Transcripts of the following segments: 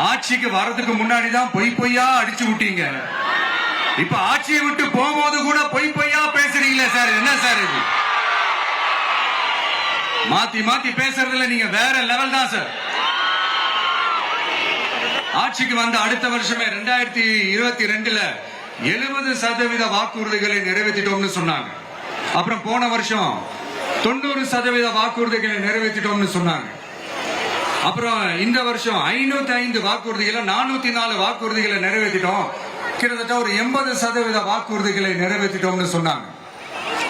ஆட்சிக்கு வர்றதுக்கு முன்னாடிதான் பொய் பொய்யா அடிச்சு விட்டீங்க. இப்ப ஆட்சியை விட்டு போகும்போது கூட பொய் பொய்யா பேசுறீங்களே சார், என்ன சார் இது? மாத்தி மாத்தி பேசுறதுல நீங்க வேற லெவல் தான் சார். ஆட்சிக்கு வந்த அடுத்த வருஷமே 2022ல 70% வாக்குறுதிகளை நிறைவேற்றிட்டோம்னு சொன்னாங்க. அப்புறம் போன வருஷம் 90% வாக்குறுதிகளை நிறைவேற்றிட்டோம்னு சொன்னாங்க. அப்புறம் இந்த வருஷம் 505 வாக்குறுதிகளை 404 வாக்குறுதிகளை நிறைவேற்றிட்டோம். கிட்டத்தட்ட ஒரு 80% வாக்குறுதிகளை நிறைவேற்றிட்டோம்னு சொன்னாங்க.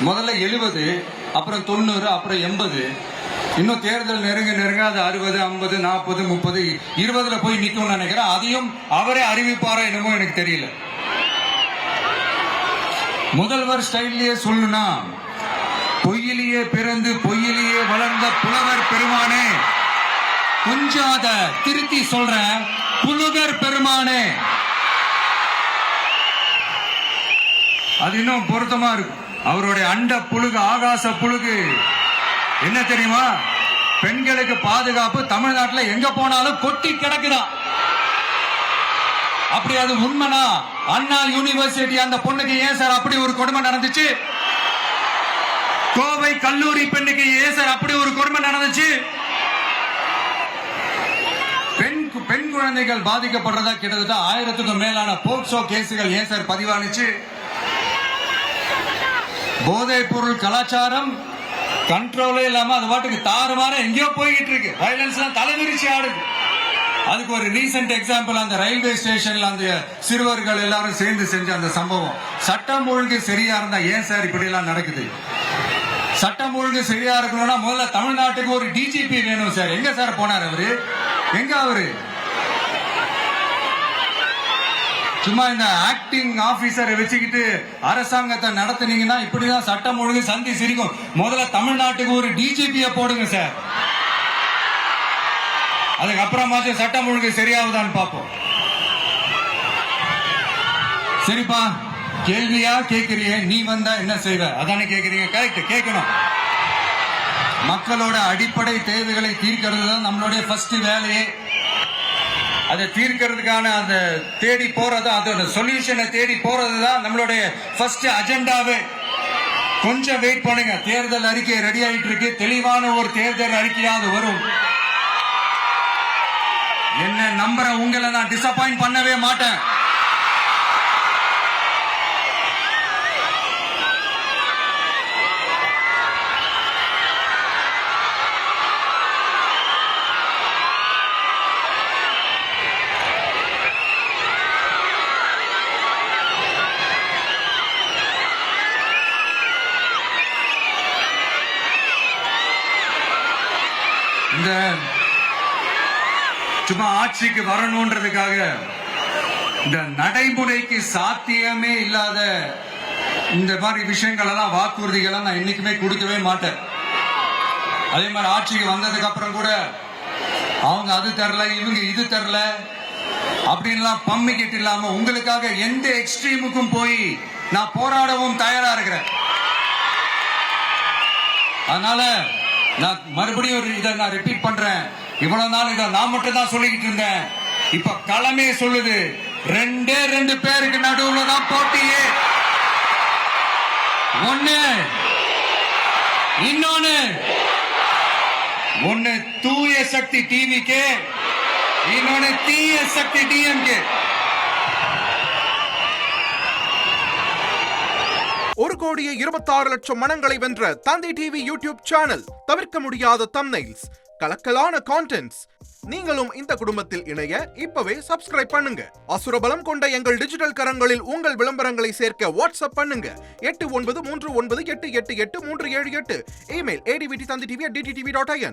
முதல்ல 70, அப்புறம் 90, அப்புறம் 80. இன்னும் தேர்தல் நெருங்க அது 60, 50, 40, 30, 20ல போய் நிக்கும் நினைக்கிறேன். அதையும் அவரே அறிவிப்பாரா என்னமோ எனக்கு தெரியல. முதல்வர் ஸ்டைலியே சொல்லணும்னா, பொய்யிலேயே பிறந்து பொய்யிலேயே வளர்ந்த புலவர் பெருமானே, கொஞ்சம் அத திருத்தி சொல்றேன், புலுகர் பெருமானே, அது இன்னும் பொருத்தமா இருக்கும். அவருடைய அண்ட புழுகு, ஆகாச புழுகு என்ன தெரியுமா? பெண்களுக்கு பாதுகாப்பு தமிழ்நாட்டில் எங்க போனாலும் கொட்டி கிடக்குதான். அப்படி அது உண்மைனா அண்ணா யூனிவர்சிட்டி அந்த பொண்ணுக்கு ஏன் சார் அப்படி ஒரு கொடுமை நடந்துச்சு? கோவை கல்லூரி பெண்ணுக்கு ஏன் சார் அப்படி ஒரு கொடுமை நடந்துச்சு? பெண் குழந்தைகள் பாதிக்கப்படுறதா கிட்டத்தட்ட 1000க்கும் மேலான போக்சோ கேசுகள் ஏன் சார் பதிவானுச்சு? போதைப் பொருள் கலாச்சாரம் கண்ட்ரோலே இல்லாம அது பாட்டுக்கு தாறுமாற எங்கேயோ போய்கிட்டு இருக்கு. வயலன்ஸ் எல்லாம் தலைவிரிச்சு ஆடுது. அதுக்கு ஒரு ரீசெண்ட் எக்ஸாம்பிள், அந்த ரயில்வே ஸ்டேஷன்ல அந்த சிறுவர்கள் எல்லாரும் சேர்ந்து செஞ்ச அந்த சம்பவம். சட்டம் ஒழுங்கு சரியா இருந்தா ஏன் சார் இப்படி எல்லாம் நடக்குது? சட்டம் ஒழுங்கு சரியா இருக்கணும்னா முதல்ல தமிழ்நாட்டுக்கு ஒரு டிஜிபி வேணும் சார். எங்க சார் போனார் அவரு? எங்க அவரு? சும்மா இந்த ஆக்டிங் ஆபீசரை வச்சுக்கிட்டு அரசாங்கத்தை நடத்துனீங்கன்னா இப்படிதான் சட்டம் ஒழுங்கு சந்தி சிரிக்கும். முதல்ல தமிழ்நாட்டுக்கு ஒரு டிஜிபியை போடுங்க சார். அதுக்கப்புறமா சட்டம் ஒழுங்கு சரியாகுதான்னு பார்ப்போம். சரிப்பா, கேள்வியா கேட்கறிய, நீ வந்தா என்ன செய்வ அதானே கேட்கறீங்க. கரெக்ட், கேட்கணும். மக்களோட அடிப்படை தேவைகளை தீர்க்கிறது தான் நம்மளுடைய ஃபர்ஸ்ட் வேலையே. அதை தீர்க்கிறதுக்கான அந்த தேடி போறது, அதோட சொல்யூஷனை தேடி போறதுதான் நம்மளுடைய ஃபர்ஸ்ட் அஜெண்டாவே. கொஞ்சம் வெயிட் பண்ணுங்க, தேர்தல் அறிக்கை ரெடி ஆயிட்டு இருக்கு. தெளிவான ஒரு தேர்தல் அறிக்கையாவது வரும். என்ன நம்புற உங்களை நான் டிசப்பாயிண்ட் பண்ணவே மாட்டேன். இந்த சும்மா ஆட்சிக்கு வரணும்ன்றதுக்காக இந்த நடைமுறைக்கு சாத்தியமே இல்லாத இந்த மாதிரி விஷயங்கள் எல்லாம், வாக்குறுதிகள் நான் என்னைக்குமே கொடுக்கவே மாட்டேன். அதே மாதிரி ஆட்சிக்கு வந்ததுக்கு அப்புறம் கூட அவங்க அது தரல, இவங்க இது தரல அப்படின்லாம் பம்மிக்கிட்டு இல்லாம உங்களுக்காக எந்த எக்ஸ்ட்ரீமுக்கும் போய் நான் போராடவும் தயாரா இருக்கிறேன். அதனால நான் மறுபடியும் இதை நான் ரிப்பீட் பண்றேன். இவ்வளவு நாள் இதை நான் மட்டும் தான் சொல்லிக்கிட்டு இருந்தேன். இப்ப களமே சொல்லுது, 2 பேருக்கு நடுவுல தான் போட்டியே. ஒண்ணு தூய சக்தி டிவிக்கு, இன்னொன்னு தீய சக்தி டிஎம்கே. 1,26,00,000 மனங்களை வென்ற தந்தி டிவி யூடியூப் சேனல். தவிர்க்க முடியாத தம்ப்நெயில்ஸ், கலக்கலான கான்டென்ட்ஸ். நீங்களும் இந்த குடும்பத்தில் இணைய இப்பவே சப்ஸ்கிரைப் பண்ணுங்க. அசுரபலம் கொண்ட எங்கள் டிஜிட்டல் கரங்களில் உங்கள் விளம்பரங்களை சேர்க்க வாட்ஸ்அப் பண்ணுங்க. 8939888378. Email advtthanditv@dttv.in.